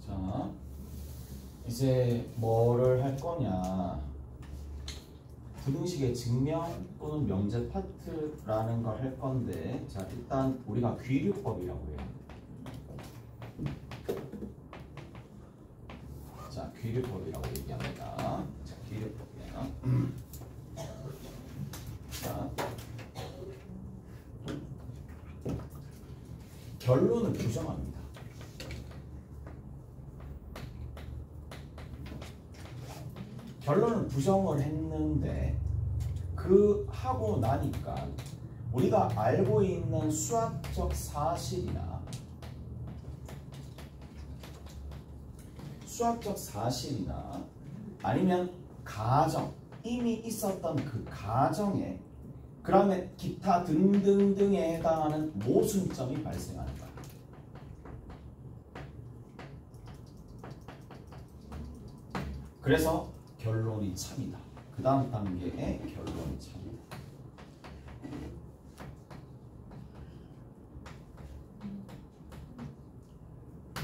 자, 이제 뭐를 할 거냐? 부등식의 증명 또는 명제 파트라는 걸 할 건데, 자, 일단 우리가 귀류법이라고 해요. 자, 귀류법이라고 얘기합니다. 자, 귀류법이야. 자, 결론을 부정합니다. 결론을 부정을 했는데 그 하고 나니까 우리가 알고 있는 수학적 사실이나 아니면 가정, 이미 있었던 그 가정에 그 다음에 기타 등등등에 해당하는 모순점이 발생하는 거야. 그래서 결론이 참이다. 그 다음 단계의 결론이 참이다.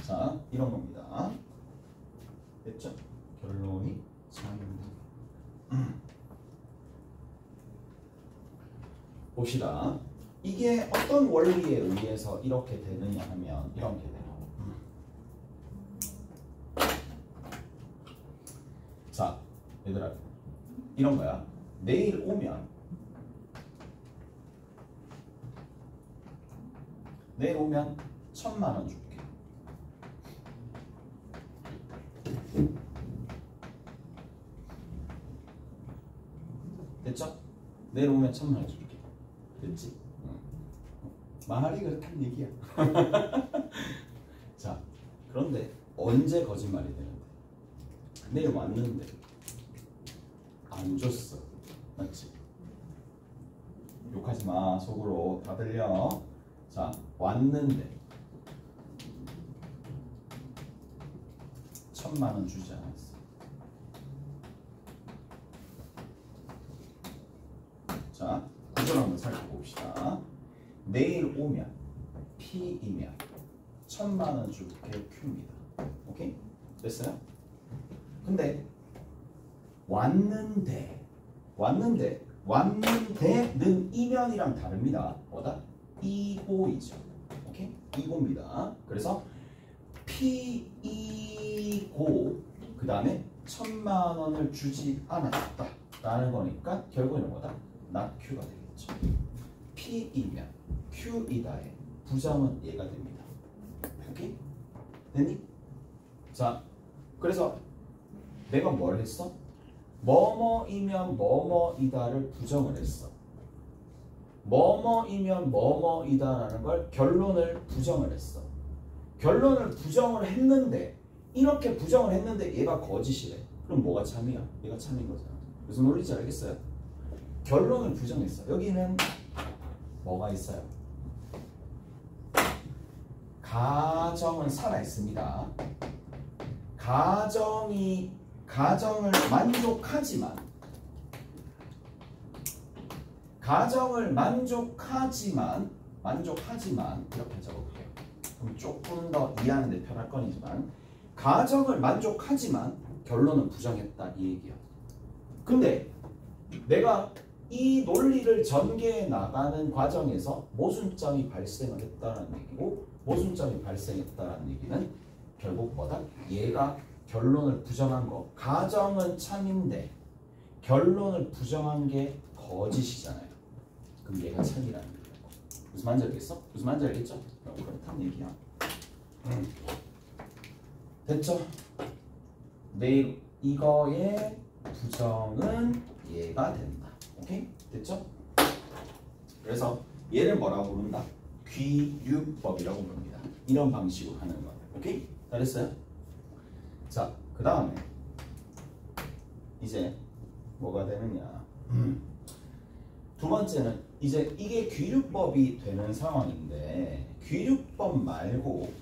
자, 이런 겁니다. 됐죠? 결론이 참입니다. 봅시다. 이게 어떤 원리에 의해서 이렇게 되느냐 하면 이렇게 돼요. 자, 얘들아, 이런 거야. 내일 오면 1,000만 원 줄게. 됐죠? 내일 오면 1,000만 원 줄게. 됐지? 말이 그렇단 얘기야. 자, 그런데 언제 거짓말이 되는데? 내일 왔는데 안 줬어. 맞지? 욕하지 마. 속으로 다 들려. 자, 왔는데 1,000만 원 주지 않았어. 자, 구절 한번 살펴봅시다. 내일 오면 P이면 1,000만 원 줄게 Q입니다. 오케이? 됐어요? 근데 왔는데는 이면이랑 다릅니다. 뭐다? 이고이죠. 오케이? 이고입니다. 그래서 P이고 그 다음에 1,000만 원을 주지 않았다 라는 거니까 결국에는 뭐다? not Q가 되겠죠. P이면 Q이다의 부정은 얘가 됩니다. 오케이? 됐니? 자, 그래서 내가 뭘 했어? 뭐뭐이면 뭐뭐이다를 부정을 했어. 뭐뭐이면 뭐뭐이다라는 걸 결론을 부정을 했어. 결론을 부정을 했는데 이렇게 부정을 했는데 얘가 거짓이래. 그럼 뭐가 참이야? 얘가 참인 거잖아. 무슨 논리인지 알겠어요? 결론을 부정했어. 여기는 뭐가 있어요? 가정은 살아있습니다. 가정을 만족하지만 이렇게 적어볼게요. 그럼 조금 더 이해하는 데 편할 거니지만 가정을 만족하지만 결론은 부정했다 이 얘기야. 근데 내가 이 논리를 전개해 나가는 과정에서 모순점이 발생을 했다는 얘기고, 모순점이 발생했다는 얘기는 결국 뭐다? 얘가 결론을 부정한 거, 가정은 참인데 결론을 부정한 게 거짓이잖아요. 그럼 얘가 참이라는 거예요. 무슨 말인지 알겠어? 무슨 말인지 알겠죠? 그렇다는 얘기야. 됐죠? 내일 이거의 부정은 얘가 된다. 오케이? 됐죠? 그래서 얘를 뭐라고 부른다? 귀유법이라고 부릅니다. 이런 방식으로 하는 거. 오케이? 다 됐어요? 자, 그 다음에 이제 뭐가 되느냐? 두 번째는 이제 이게 귀류법이 되는 상황인데 귀류법 말고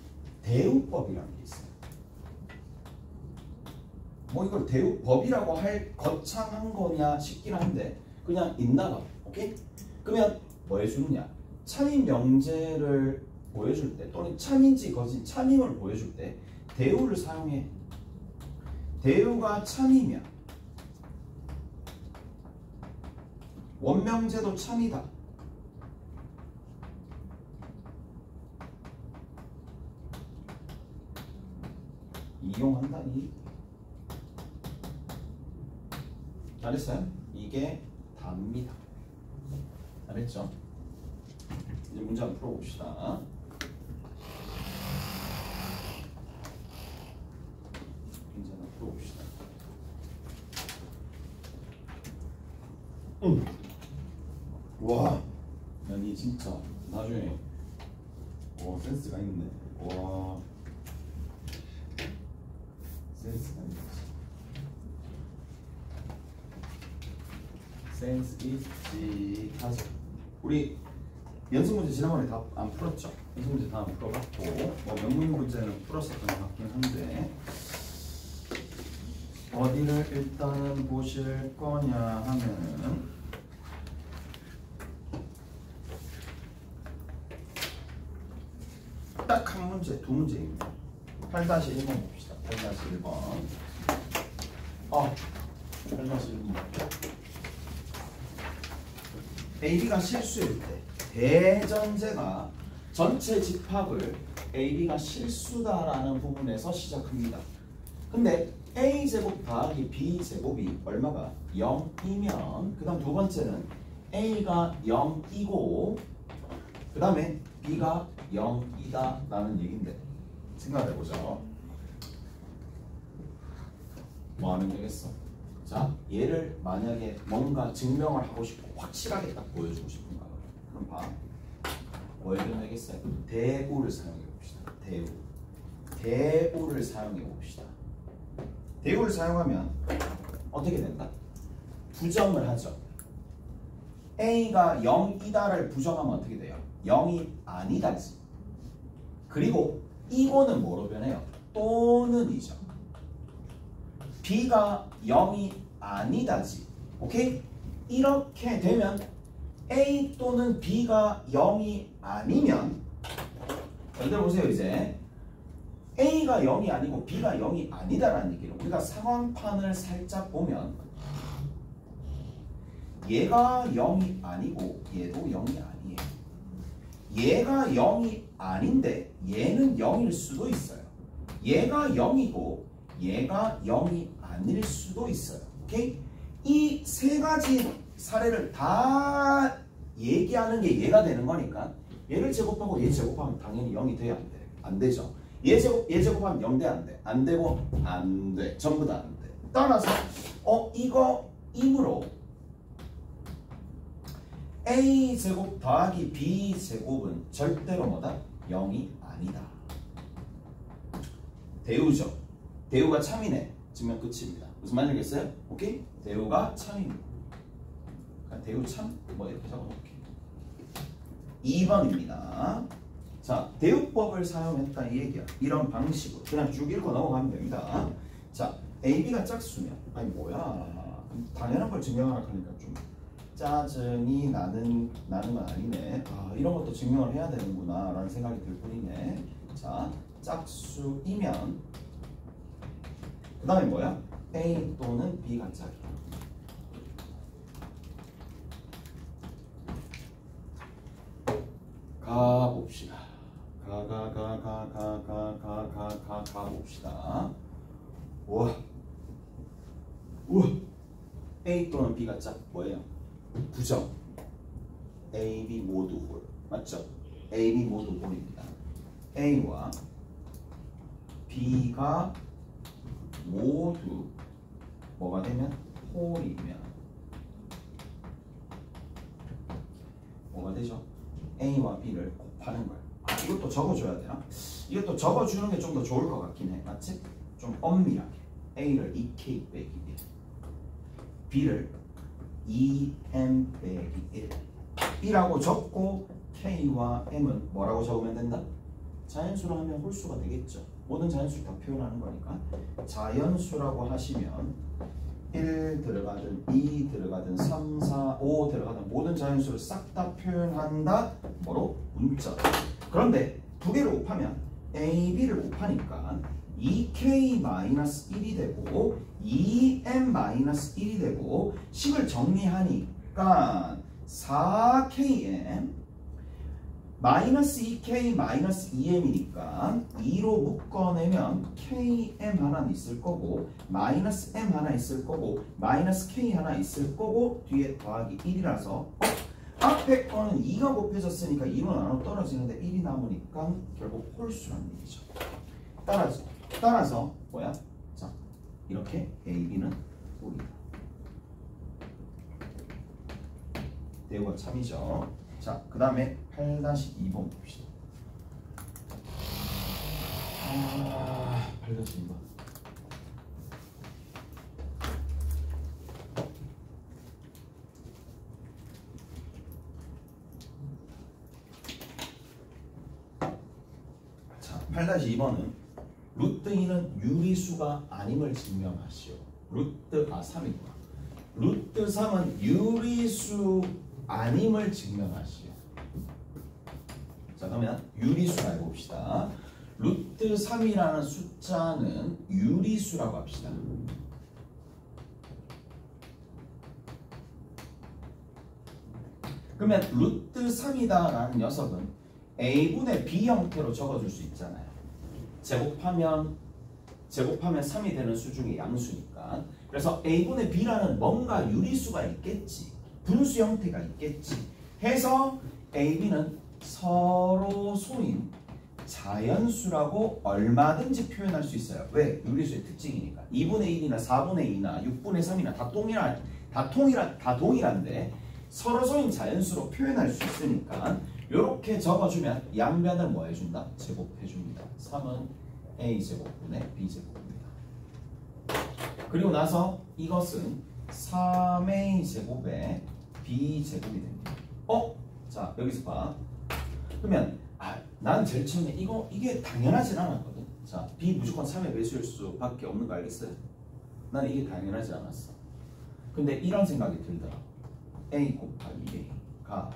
대우법이라는 게 있어요. 뭐 이걸 대우법이라고 할 거창한 거냐 싶긴 한데 그냥 있나 봐. 오케이? 그러면 뭐 해주느냐? 참인 명제를 보여줄 때 또는 참인지 거짓 참임을 보여줄 때 대우를 사용해. 대우가 참이면 원명제도 참이다. 이용한다. 잘했어요? 이게 답니다. 잘했죠? 이제 문제 한번 풀어봅시다. 문제 한번 풀어봅시다. 와, 니 진짜 나중에 센스가 있네. 와, 센스가 있네. 센스 있지. 하죠. 우리 연습 문제 지난번에 다 안 풀었죠? 연습 문제 다 안 풀어봤고 명문 문제는 풀었었던 것 같긴 한데 어디를 일단은 보실 거냐 하면은 딱 한 문제, 두 문제입니다. 8-1번 봅시다. 8-1번. 8-1번. AB가 실수일 때 대전제가 전체 집합을 AB가 실수다라는 부분에서 시작합니다. 근데 A제곱 더하기 B제곱이 얼마가 0이면 그 다음 두 번째는 A가 0이고 그 다음에 B가 0이다 라는 얘기인데 생각해보죠. 뭐 하면 되겠어? 자, 얘를 만약에 뭔가 증명을 하고 싶고 확실하게 딱 보여주고 싶은가 그럼 봐. 뭐 해도 되겠어요? 대우를 사용해 봅시다. 대우를 사용해 봅시다. 대우를 사용하면 어떻게 된다? 부정을 하죠. A가 0이다를 부정하면 어떻게 돼요? 0이 아니다지. 그리고 이거는 뭐로 변해요? 또는이죠. B가 0이 아니다지. 오케이? 이렇게 되면 A 또는 B가 0이 아니면 여러분들 보세요. 이제 A가 0이 아니고 B가 0이 아니다라는 얘기를 우리가 상황판을 살짝 보면 얘가 0이 아니고 얘도 0이 아니에요. 얘가 0이 아닌데 얘는 0일 수도 있어요. 얘가 0이고 얘가 0이 아닐 수도 있어요. 오케이? 이 세 가지 사례를 다 얘기하는 게 얘가 되는 거니까 얘를 제곱하고 얘 제곱하면 당연히 0이 돼야 안 돼. 안 되죠. 얘 제곱하면 0 돼 안 돼? 안 되고 안 돼. 전부 다 안 돼. 따라서 이거 임으로 A 제곱 더하기 B 제곱은 절대로 뭐다? 0이 아니다. 대우죠. 대우가 참이네. 증명 끝입니다. 무슨 말인지 알겠어요? 오케이? 대우가 참입니다. 대우 참? 뭐 이렇게 적어볼게요. 2번입니다. 자, 대우법을 사용했다 이 얘기야. 이런 방식으로 그냥 쭉 읽고 넘어가면 됩니다. 자, AB가 짝수면 아니 뭐야 당연한 걸 증명하라 하니까 좀 짜증이 나는 건 아니네. 이런 것도 증명을 해야 되는구나 라는 생각이 들 뿐이네. 자, 짝수이면 그 다음에 뭐야? A 또는 B가 짝이야. 가봅시다. 가봅시다. 우와. A 또는 B가 짝 뭐예요? 부정. A, B 모두 홀. 맞죠? A, B 모두 홀입니다. A와 B가 모두 뭐가 되면? 홀이면 뭐가 되죠? A와 B를 곱하는 거야. 이것도 적어줘야 되나? 이것도 적어주는 게 좀 더 좋을 것 같긴 해. 맞지? 좀 엄밀하게. A를 2K 빼기 1 B를 2M 빼기 1 B라고 적고 K와 M은 뭐라고 적으면 된다? 자연수로 하면 홀수가 되겠죠. 모든 자연수를 다 표현하는 거니까 자연수라고 하시면 1 들어가든 2 들어가든 3, 4, 5 들어가든 모든 자연수를 싹 다 표현한다. 뭐로? 문자. 그런데 두 개를 곱하면 A, B를 곱하니까 2k-1이 되고 2m-1이 되고 식을 정리하니까 4km 마이너스 2k 마이너스 2m이니까 2로 묶어내면 km 하나 있을 거고 마이너스 m 하나 있을 거고 마이너스 k 하나 있을 거고 뒤에 더하기 1이라서 앞에 거는 2가 곱해졌으니까 2로 나눠 떨어지는데 1이 남으니까 결국 홀수라는 얘기죠. 따라서 뭐야? 자, 이렇게 A, B는 홀이다. 대우가 참이죠. 자, 그 다음에 8-2번 봅시다. 8-2번. 자, 8-2번은 루트 2는 유리수가 아님을 증명하시오. 3이구나. 루트 3은 유리수 아님을 증명하시오. 자, 그러면 유리수를 알고 봅시다. 루트 3이라는 숫자는 유리수라고 합시다. 그러면 루트 3이다라는 녀석은 A분의 B 형태로 적어줄 수 있잖아요. 제곱하면 3이 되는 수 중에 양수니까. 그래서 A분의 B라는 뭔가 유리수가 있겠지. 분수 형태가 있겠지. 해서 A, B는 서로 소인 자연수라고 얼마든지 표현할 수 있어요. 왜? 유리수의 특징이니까. 2분의 1이나 4분의 2나 6분의 3이나 다 동일한데 서로 소인 자연수로 표현할 수 있으니까 이렇게 적어주면 양변을 뭐 해준다? 제곱해줍니다. 3은 A제곱분의 B제곱입니다. 그리고 나서 이것은 3A제곱의 B제곱이 됩니다. 자, 여기서 봐. 그러면 난 제일 처음에 이게 당연하진 않았거든. 자, B 무조건 3의 배수일 수밖에 없는 거 알겠어요? 난 이게 당연하지 않았어. 근데 이런 생각이 들더라. A 곱하기 A가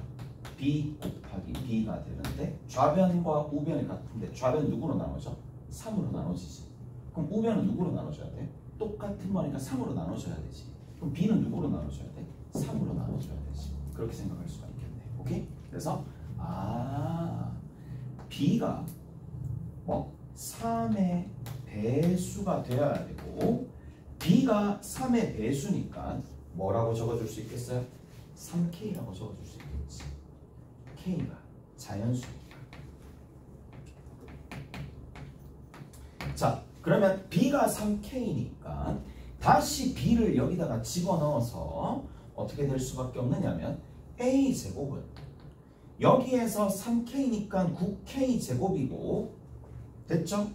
B 곱하기 B가 되는데 좌변과 우변이 같은데 좌변은 누구로 나눠져? 3으로 나눠지지. 그럼 우변은 누구로 나눠줘야 돼? 똑같은 거니까 3으로 나눠줘야 되지. 그럼 B는 누구로 나눠줘야 돼? 3으로 나눠줘야 되지. 그렇게 생각할 수가 있겠네. 오케이? 그래서 B가 3의 배수가 되어야 되고 B가 3의 배수니까 뭐라고 적어줄 수 있겠어요? 3K라고 적어줄 수 있겠지. K가 자연수니까. 자, 그러면 B가 3K니까 다시 B를 여기다가 집어넣어서 어떻게 될 수밖에 없느냐면 A제곱은 여기에서 3K니까 9K제곱이고 됐죠?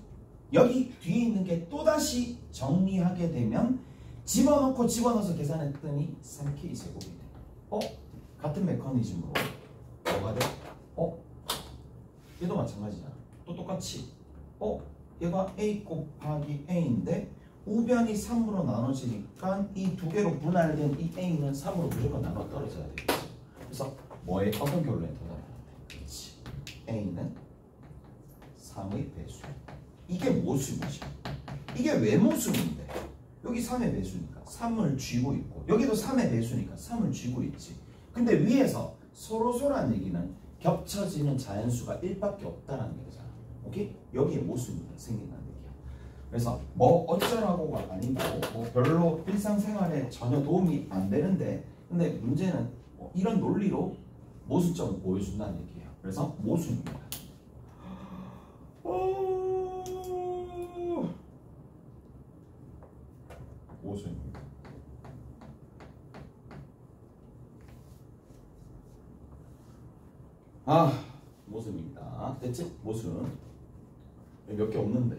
여기 뒤에 있는 게 또다시 정리하게 되면 집어넣어서 계산했더니 3K제곱이 돼. 같은 메커니즘으로 뭐가 돼? 얘도 마찬가지잖아. 또 똑같이 얘가 A 곱하기 A인데 우변이 3으로 나눠지니까 이 두 개로 분할된 이 A는 3으로 무조건 나눠 떨어져야 되겠지. 그래서 어떤 결론에 도달하는데? 그렇지. A는 3의 배수. 이게 모순이지. 이게 왜 모순인데? 여기 3의 배수니까 3을 쥐고 있고 여기도 3의 배수니까 3을 쥐고 있지. 근데 위에서 서로소란 얘기는 겹쳐지는 자연수가 1밖에 없다는 얘기잖아. 오케이? 여기에 모순이 생긴다는 얘기야. 그래서 어쩌라고가 아니고 별로 일상생활에 전혀 도움이 안 되는데 근데 문제는 이런 논리로 모순점을 보여준다는 얘기예요. 그래서 모순입니다. 모순입니다. 모순입니다. 됐지? 모순. 몇 개 없는데.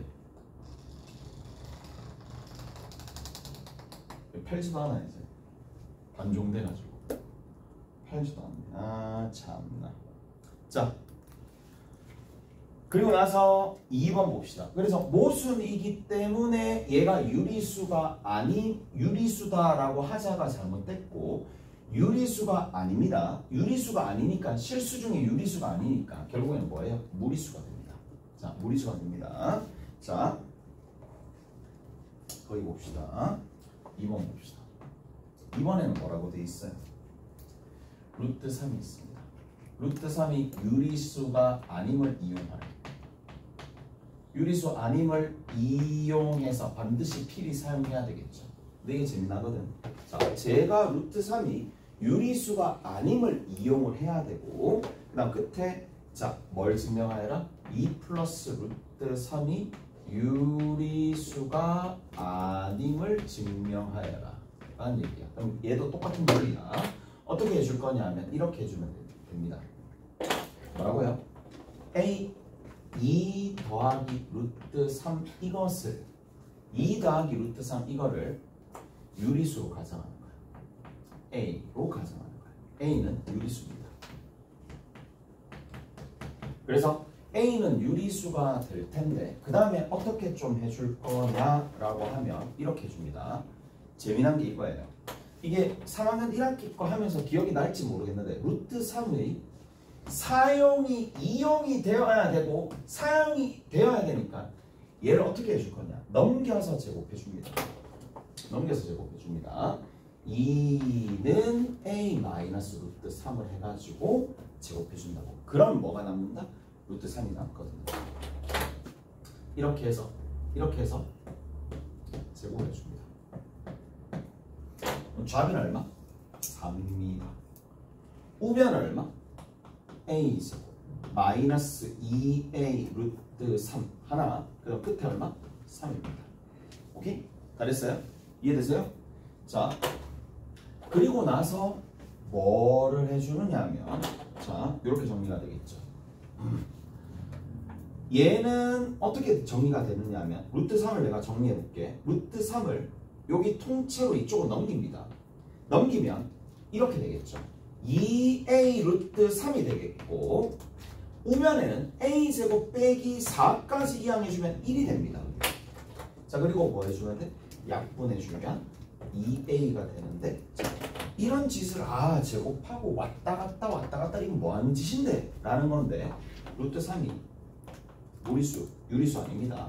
팔지도 않아 이제. 단종돼가지고. 팔지도 않네. 참나. 자. 그리고 나서 2번 봅시다. 그래서 모순이기 때문에 얘가 유리수다라고 하자가 잘못됐고 유리수가 아닙니다. 유리수가 아니니까 실수 중에 유리수가 아니니까 결국에는 뭐예요? 무리수가 됩니다. 자, 무리수가 됩니다. 자, 거의 봅시다. 2번 봅시다. 2번에는 뭐라고 돼 있어요? 루트 3이 있습니다. 루트 3이 유리수가 아님을 이용하래. 유리수 아님을 이용해서 반드시 필히 사용해야 되겠죠. 근데 이게 재미나거든. 자, 제가 루트 3이 유리수가 아님을 이용을 해야 되고, 그 다음 끝에 자, 뭘 증명하여라? 2 플러스 루트 3이 유리수가 아님을 증명하여라 라는 얘기야. 그럼 얘도 똑같은 논리야. 어떻게 해줄 거냐 하면 이렇게 해주면 됩니다. 뭐라고요? A 2 더하기 루트 3 이것을 2 더하기 루트 3 이거를 유리수로 가정하는 거야. A로 가정하는 거야. A는 유리수입니다. 그래서 A는 유리수가 될 텐데 그 다음에 어떻게 좀 해줄 거냐라고 하면 이렇게 해줍니다. 재미난 게 이거예요. 이게 3학년 1학기 거 하면서 기억이 날지 모르겠는데 루트 3의 사용이 이용이 되어야 되고 사용이 되어야 되니까 얘를 어떻게 해줄 거냐? 넘겨서 제곱해 줍니다. 넘겨서 제곱해 줍니다. 2는 A 마이너스 루트 3을 해가지고 제곱해 준다고. 그럼 뭐가 남는다? 루트 3이 남거든요. 이렇게 해서 제곱해 줍니다. 좌변은 얼마? 3입니다. 우변은 얼마? A 제곱 마이너스 2A 루트 3 하나. 그럼 끝에 얼마? 3입니다. 오케이? 다 됐어요? 이해되세요? 자, 그리고 나서 뭐를 해주느냐 하면 자, 이렇게 정리가 되겠죠. 얘는 어떻게 정리가 되느냐 하면 루트 3을 내가 정리해 볼게. 루트 3을 여기 통째로 이쪽으로 넘깁니다. 넘기면 이렇게 되겠죠. 2A 루트 3이 되겠고 우면에는 A제곱 빼기 4까지 이항해주면 1이 됩니다. 자, 그리고 뭐 해주면 돼? 약분해주면 2A가 되는데 자, 이런 짓을 제곱하고 왔다 갔다 이건 뭐하는 짓인데? 라는 건데 루트 3이 유리수 아닙니다.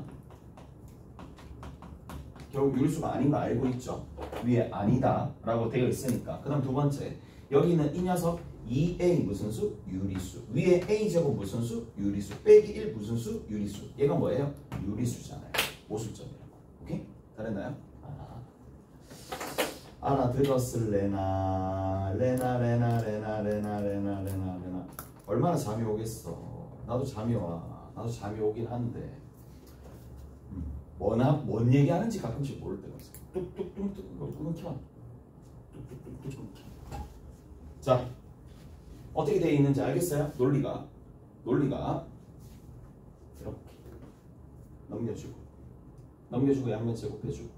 결국 유리수가 아닌 거 알고 있죠? 위에 아니다 라고 되어 있으니까. 그 다음 두 번째 여기는 이 녀석 2A 무슨 수? 유리수. 위에 A제곱 무슨 수? 유리수. 빼기 1 무슨 수? 유리수. 얘가 뭐예요? 유리수잖아요. 오수점이라고. 오케이? 잘했나요? 알아들었을래나? 레나. 얼마나 잠이 오겠어. 나도 잠이 와. 나도 잠이 오긴 한데 뭔 얘기하는지 가끔씩 모를 때가 있어. 뚝뚝뚝뚝 끊겨. 뚝뚝뚝뚝. 자, 어떻게 되어 있는지 알겠어요? 논리가 이렇게 넘겨주고 양면 제곱해주고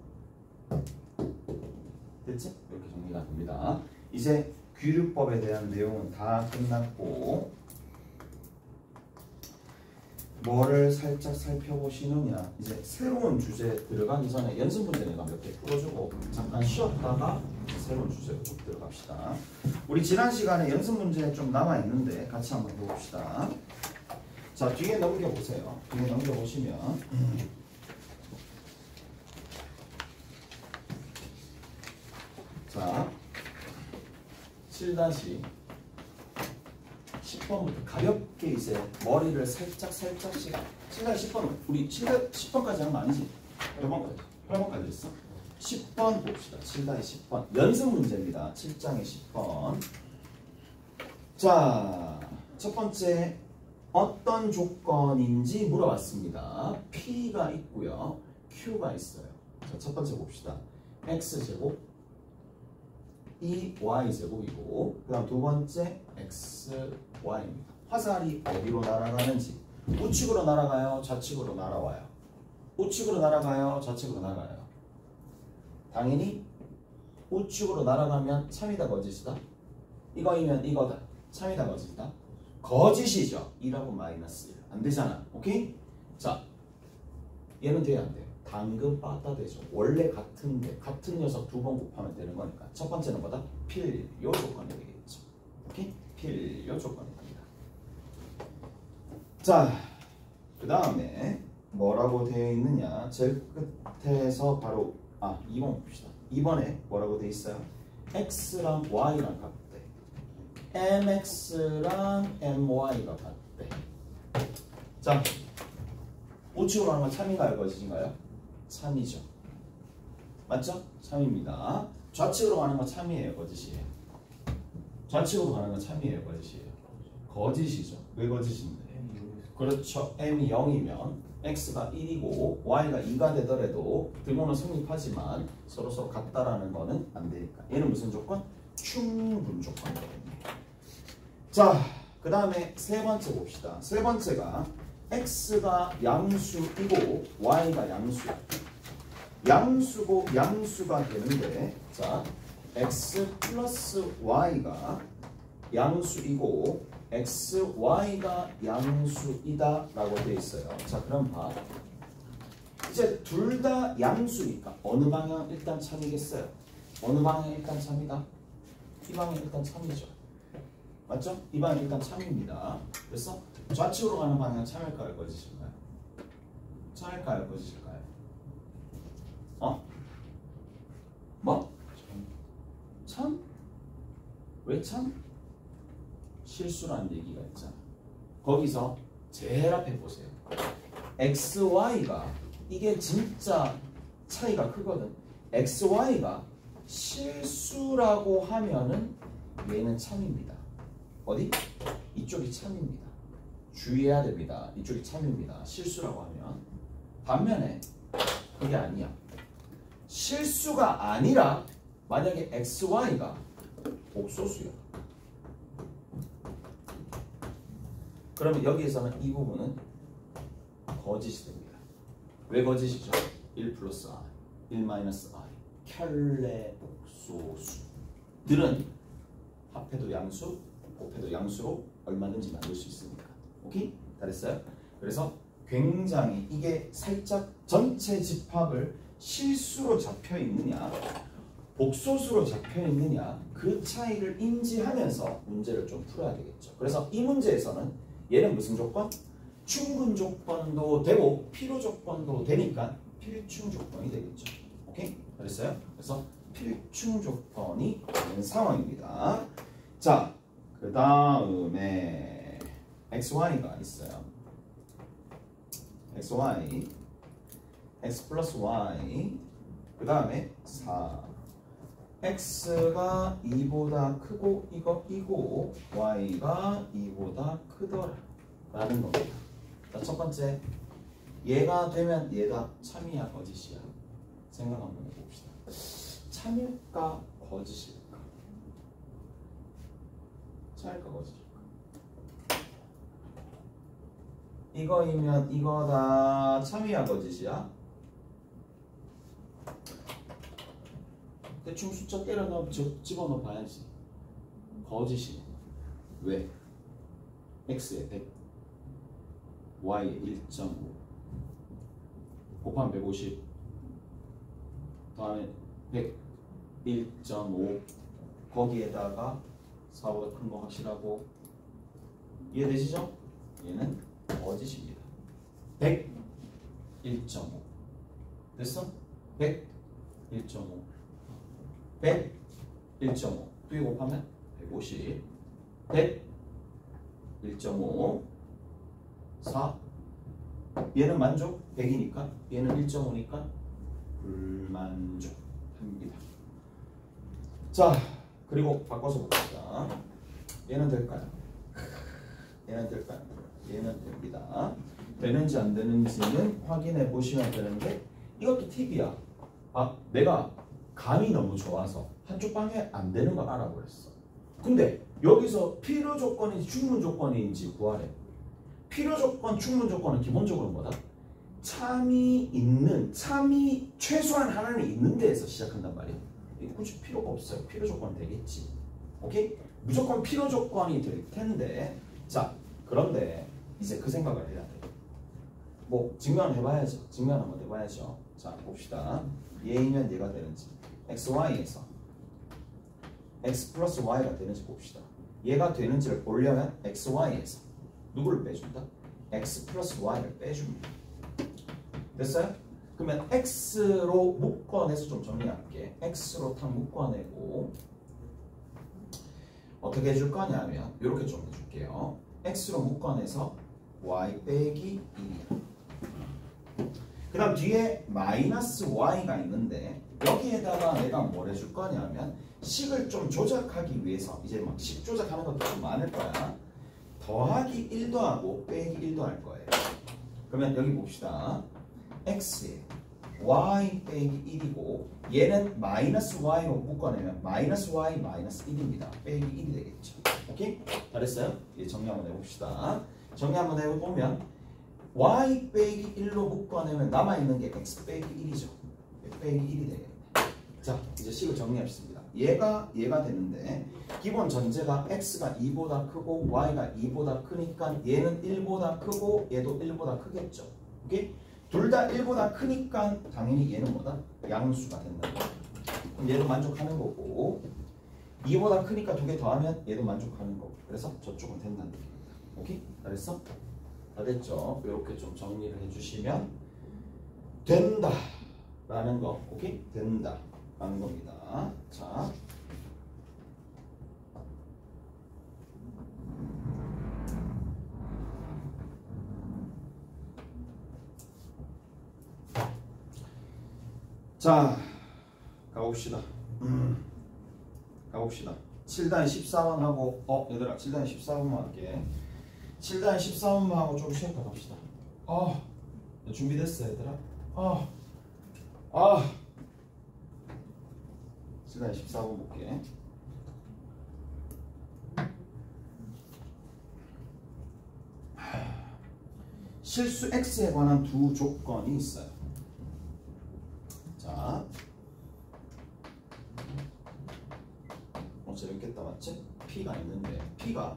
됐지? 이렇게 정리가 됩니다. 이제 귀류법에 대한 내용은 다 끝났고 뭐를 살짝 살펴보시느냐, 이제 새로운 주제 들어가기 전에 연습 문제 내가 몇 개 풀어주고 잠깐 쉬었다가 새로운 주제로 쭉 들어갑시다. 우리 지난 시간에 연습 문제 좀 남아있는데 같이 한번 해봅시다. 자, 뒤에 넘겨보세요. 뒤에 넘겨보시면 자 7-10번부터 가볍게 이제 머리를 살짝씩 7-10번은 우리 10번까지 하는 거 아니지? 몇 번까지? 8번까지 했어? 10번 봅시다. 7-10번 연습 문제입니다. 7장의 10번. 자, 첫 번째 어떤 조건인지 물어봤습니다. P가 있고요. Q가 있어요. 자, 첫 번째 봅시다. X제곱 이 Y제곱이고 그 다음 두 번째 XY입니다. 화살이 어디로 날아가는지 우측으로 날아가요? 좌측으로 날아와요? 우측으로 날아가요? 좌측으로 날아가요? 당연히 우측으로 날아가면 참이다 거짓이다? 이거이면 이거다. 참이다 거짓이다? 거짓이죠. 1하고 마이너스 1. 안 되잖아. 오케이? 자, 얘는 돼야 안 돼요. 당근 빠따 되죠. 원래 같은데 같은 녀석 두 번 곱하면 되는 거니까 첫 번째는 뭐다? 필요 조건이 되겠죠. 오케이? 필요 조건이 됩니다. 자, 그 다음에 뭐라고 되어 있느냐? 제일 끝에서 바로 2번 봅시다. 2번에 뭐라고 돼 있어요? x랑 y랑 같대. mx랑 my가 같대. 자, 우측으로 가는 건 참인가요? 거짓인가요? 참이죠. 맞죠? 참입니다. 좌측으로 가는 건 참이에요? 거짓이에요? 좌측으로 가는 건 참이에요? 거짓이에요? 거짓이죠. 왜 거짓인데? 그렇죠. m이 0이면 x가 1이고 y가 2가 되더라도 등호는 성립하지만 서로 같다라는 거는 안 되니까. 얘는 무슨 조건? 충분 조건이 되겠네. 자, 그 다음에 세 번째 봅시다. 세 번째가 x가 양수이고 y가 양수야. 양수고 양수가 되는데, 자, x 플러스 y가 양수이고 xy가 양수이다 라고 되어 있어요. 자, 그럼 봐. 이제 둘 다 양수니까 어느 방향 일단 참이겠어요? 어느 방향 일단 참이다? 이 방향 일단 참이죠. 맞죠? 이 방향 일단 참입니다. 그래서 좌측으로 가는 방향 참일까요? 거짓일까요? 참일까요? 거짓일까요? 뭐? 참? 왜 참? 실수라는 얘기가 있잖아. 거기서 제일 앞에 보세요. XY가 이게 진짜 차이가 크거든. XY가 실수라고 하면은 얘는 참입니다. 어디? 이쪽이 참입니다. 주의해야 됩니다. 이쪽이 참입니다. 실수라고 하면. 반면에 그게 아니야. 실수가 아니라 만약에 XY가 복소수야. 그러면 여기에서는 이 부분은 거짓이 됩니다. 왜 거짓이죠? 1 플러스 i, 1 마이너스 i, 켤레 복소수들은 합해도 양수, 곱해도 양수로 얼마든지 만들 수 있습니다. 오케이? 잘했어요? 그래서 굉장히 이게 살짝 전체 집합을 실수로 잡혀 있느냐, 복소수로 잡혀 있느냐, 그 차이를 인지하면서 문제를 좀 풀어야 되겠죠. 그래서 이 문제에서는 얘는 무슨 조건? 충분 조건도 되고 필요 조건도 되니까 필충 조건이 되겠죠. 오케이? 그랬어요? 그래서 필충 조건이 되는 상황입니다. 자, 그 다음에 xy가 있어요. xy, x 플러스 y, 그 다음에 4. x가 2보다 크고 이거 이고 y가 2보다 크더라 라는 겁니다. 자, 첫 번째, 얘가 되면 얘가 참이야 거짓이야? 생각 한번 해봅시다. 참일까 거짓일까? 참일까 거짓일까? 이거이면 이거다 참이야 거짓이야? 대충 숫자 때려 넣어 집어넣어 봐야지. 거짓이네. 왜? x에 100, y에 1.5 곱하면 150 다음에 100, 1.5 거기에다가 4보다 큰 거 확실하고 이해되시죠? 얘는 거짓입니다. 100, 1.5 됐어? 100, 1.5 100, 1.5 2개 곱하면 150 100, 1.5 4 얘는 만족 100이니까 얘는 1.5니까 불만족합니다. 자, 그리고 바꿔서 봅시다. 얘는 될까요? 얘는 될까요? 얘는 됩니다. 되는지 안 되는지는 확인해 보시면 되는데 이것도 팁이야. 내가 감이 너무 좋아서 한쪽 방향 안 되는 걸 알아버렸어. 근데 여기서 필요 조건인지 충분 조건인지 구하래. 필요 조건, 충분 조건은 기본적으로 뭐다? 참이 최소한 하나는 있는 데에서 시작한단 말이야. 굳이 필요가 없어요. 필요 조건은 되겠지. 오케이? 무조건 필요 조건이 될 텐데. 자, 그런데 이제 그 생각을 해야 돼. 뭐 증명을 해봐야죠. 증명 한번 해봐야죠. 자, 봅시다. 얘이면 얘가 되는지. xy에서 x 플러스 y가 되는지 봅시다. 얘가 되는지를 보려면 xy에서 누구를 빼준다? x 플러스 y를 빼줍니다. 됐어요? 그러면 x로 묶어내서 좀 정리할게. x로 탁 묶어내고 어떻게 해줄 거냐면 이렇게 좀 해줄게요. x로 묶어내서 y 빼기 1이야. 그 다음 뒤에 마이너스 y가 있는데 여기에다가 내가 뭘 해줄 거냐면 식을 좀 조작하기 위해서 이제 막 식 조작하는 것도 좀 많을 거야. 더하기 1도 하고 빼기 1도 할 거예요. 그러면 여기 봅시다. x에 y 빼기 1이고 얘는 마이너스 y로 묶어내면 마이너스 y 마이너스 1입니다. 빼기 1이 되겠죠. 오케이? 잘했어요? 이제 정리 한번 해봅시다. 정리 한번 해보면 y 빼기 1로 묶어내면 남아있는 게 x 빼기 1이죠. 빼기 1이 되겠네. 자, 이제 식을 정리합시다. 얘가 되는데 기본 전제가 x가 2보다 크고 y가 2보다 크니까 얘는 1보다 크고 얘도 1보다 크겠죠. 오케이? 둘 다 1보다 크니까 당연히 얘는 뭐다? 양수가 된다. 그럼 얘도 만족하는 거고 2보다 크니까 두 개 더하면 얘도 만족하는 거고 그래서 저쪽은 된다는 얘기입니다. 오케이? 잘했어? 다 됐죠? 이렇게 좀 정리를 해주시면 된다 라는 거. 오케이? 된다 라는 겁니다. 자, 자 가봅시다. 가봅시다. 7단 14번하고 얘들아 7단 14번만 할게. 7단 14번만 하고 좀 쉬었다 갑시다. 준비됐어 얘들아? 7단 14번 볼게. 실수 x에 관한 두 조건이 있어요. 자, 재밌겠다 맞지? p가 있는데 p가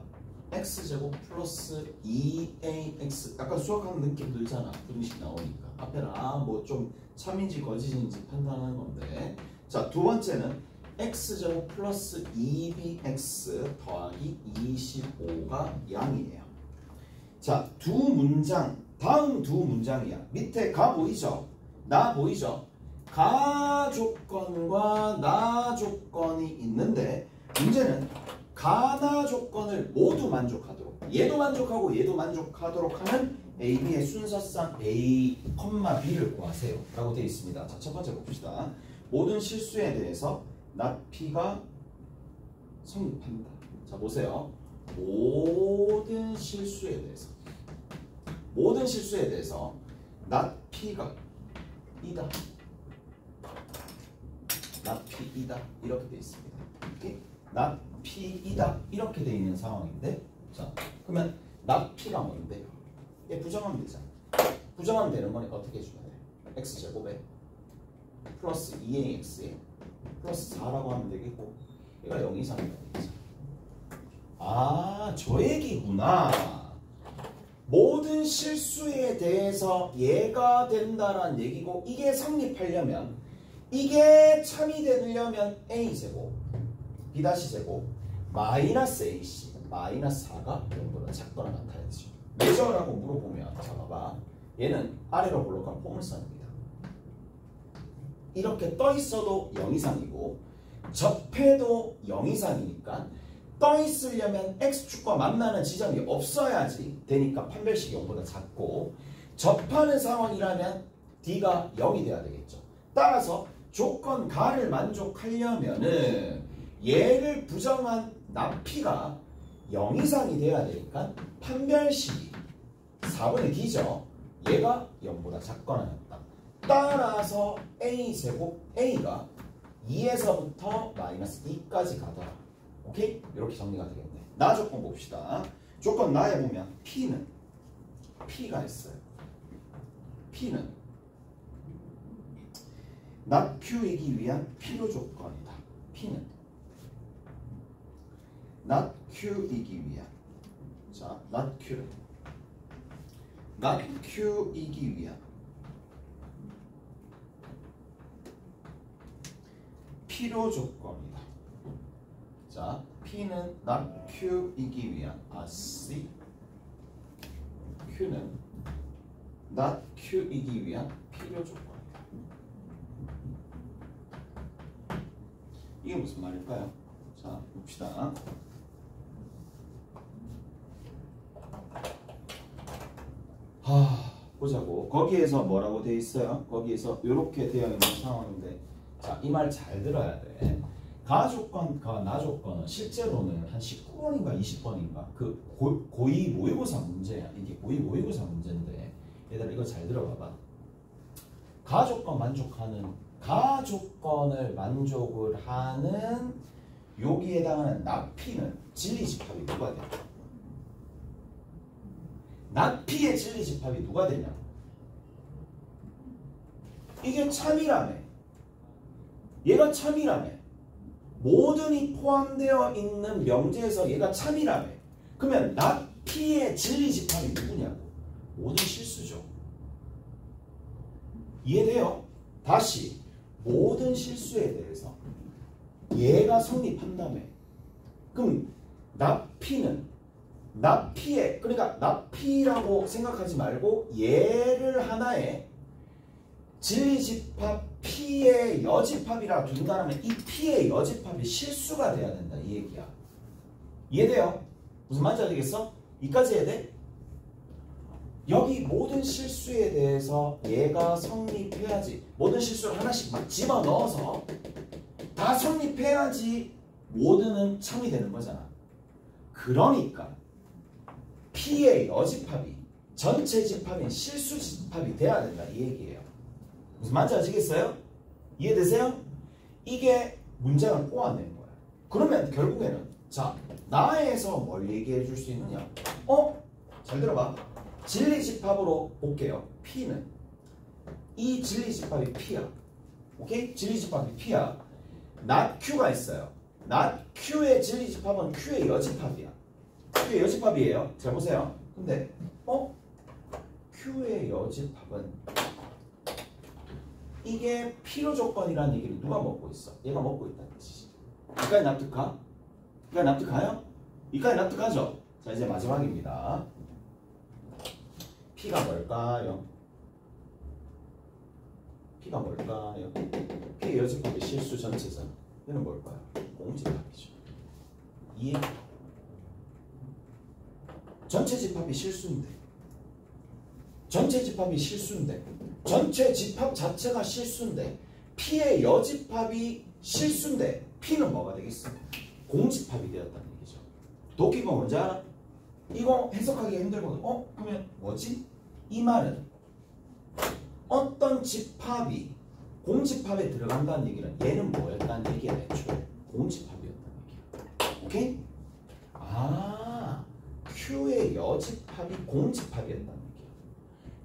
x제곱 플러스 2ax 약간 수학하는 느낌 들잖아. 부등식 나오니까 앞에는 뭐 좀 참인지 거짓인지 판단하는 건데 자, 두 번째는 x제곱 플러스 2bx 더하기 25가 양이에요. 자, 두 문장 다음 두 문장이야. 밑에 가 보이죠? 나 보이죠? 가 조건과 나 조건이 있는데 문제는 가나 조건을 모두 만족하도록 얘도 만족하고 얘도 만족하도록 하는 A, B의 순서상 A, B를 구하세요 라고 되어 있습니다. 자, 첫 번째 봅시다. 모든 실수에 대해서 not P가 성립한다. 자, 보세요. 모든 실수에 대해서 not P가 이다. not P이다 이렇게 되어 있습니다. 오케이? not P이다 이렇게 되어 있는 상황인데 자, 그러면 not P가 뭔데? 얘 부정하면 되잖아. 부정하면 되는 거니까 어떻게 해주면 돼? x제곱에 플러스 2ax에 플러스 4라고 하면 되겠고 얘가 0 이상이면 되겠죠. 저 얘기구나. 모든 실수에 대해서 얘가 된다라는 얘기고 이게 성립하려면 이게 참이 되려면 a제곱 b-제곱 마이너스 ac 마이너스 4가 0보다 작거나 같아야지. 왜죠라고 물어보면 자 봐봐. 얘는 아래로 볼록한 포물선입니다. 이렇게 떠 있어도 0 이상이고 접해도 0 이상이니까 떠 있으려면 x축과 만나는 지점이 없어야지 되니까 판별식이 0보다 작고 접하는 상황이라면 d가 0이 돼야 되겠죠. 따라서 조건 가를 만족하려면은 얘를 부정한 납피가 0 이상이 돼야 되니까 판별식이 4분의 d죠. 얘가 0보다 작거나 같다. 따라서 a제곱 a가 2에서부터 마이너스 2까지 가더라. 오케이? 이렇게 정리가 되겠네. 나 조건 봅시다. 조건 나에 보면 P가 있어요. P는 not Q이기 위한 필요 조건이다. P는 not Q이기 위한 자, not Q이기 위한 필요 조건이다. 자, P는 not Q이기 위한 C Q는 not Q이기 위한 필요 조건이다. 이게 무슨 말일까요? 자, 봅시다. 보자고. 거기에서 뭐라고 돼 있어요? 거기에서 이렇게 되어 있는 상황인데, 자, 이 말 잘 들어야 돼. 가조건과 나조건은 실제로는 한 19번인가 20번인가 그 고의 모의고사 문제야. 이게 고의 모의고사 문제인데, 얘들아 이거 잘 들어봐봐. 가조건을 만족을 하는 여기에 해당하는 납피는 진리집합이 누가 돼? 납피의 진리집합이 누가 되냐? 이게 참이라며. 얘가 참이라며. 모든이 포함되어 있는 명제에서 얘가 참이라며. 그러면 납피의 진리집합이 누구냐고? 모든 실수죠. 이해돼요? 다시 모든 실수에 대해서 얘가 성립한다며. 그럼 납피의 그러니까 납피라고 생각하지 말고 얘를 하나의 진리집합 P의 여집합이라 둔다면 이 P의 여집합이 실수가 돼야 된다 이 얘기야. 이해돼요? 무슨 말인지 알겠어? 이까지 해야 돼? 여기 모든 실수에 대해서 얘가 성립해야지. 모든 실수를 하나씩 막 집어넣어서 다 성립해야지 모든은 참이 되는 거잖아. 그러니까 P의 여집합이 전체 집합인 실수 집합이 돼야 된다 이 얘기예요. 무슨 말인지 아시겠어요? 이해되세요? 이게 문장을 꼬아낸 거야. 그러면 결국에는 자, 나에서 뭘 얘기해 줄 수 있느냐? 잘 들어봐. 진리집합으로 볼게요. P는 이 진리집합이 P야. 오케이? 진리집합이 P야. not Q가 있어요. not Q의 진리집합은 Q의 여집합이야. Q의 여집합이에요. 잘 보세요. 근데 Q의 여집합은 이게 필요 조건이라는 얘기를 누가 먹고 있어? 얘가 먹고 있다는 뜻이지. 이까지 납득가? 이까지 납득가요? 이까지 납득하죠? 자, 이제 마지막입니다. P가 뭘까요? P가 뭘까요? P의 여집합의 실수 전체잖아. 얘는 뭘까요? 공집합이죠. 이해? 전체 집합이 실수인데 전체 집합 자체가 실수인데 P의 여집합이 실수인데 P는 뭐가 되겠어? 공집합이 되었다는 얘기죠. 도끼가 뭔지 알아? 이거 해석하기가 힘들거든. 그러면 뭐지? 이 말은 어떤 집합이 공집합에 들어간다는 얘기는 얘는 뭐였다는 얘기야. 애초에 공집합이었다는 얘기야. 오케이? Q의 여집합이 공집합이었다는 얘기야.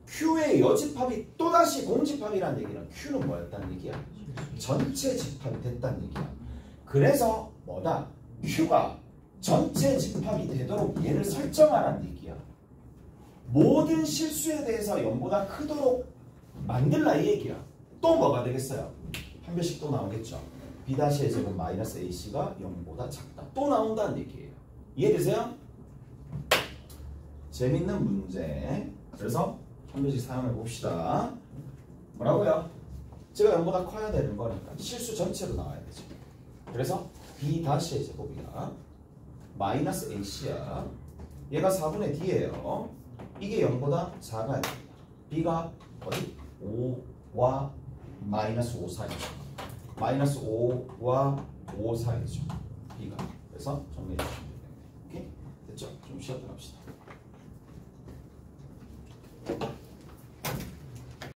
Q의 여집합이 또다시 공집합이라는 얘기는 Q는 뭐였다는 얘기야? 전체 집합이 됐다는 얘기야. 그래서 뭐다? Q가 전체 집합이 되도록 얘를 설정하라는 얘기야. 모든 실수에 대해서 0보다 크도록 만들라 이 얘기야. 또 뭐가 되겠어요? 한 배씩 또 나오겠죠. B-의 제곱 마이너스 AC가 0보다 작다. 또 나온다는 얘기예요. 이해되세요? 재밌는 문제. 그래서 한 배씩 사용해 봅시다. 뭐라고요? 제가 0보다 커야 되는 거니까 실수 전체로 나와야 되죠. 그래서 B-의 제곱이야. 마이너스 AC야. 얘가 4분의 D예요. 이게 0보다 작아야 됩니다. B가 어디? 5와 마이너스 5 사이죠. 마이너스 5와 5 사이죠. B가. 그래서 정리해 주시면 됩니다. 오케이? 됐죠? 좀 쉬었다 갑시다.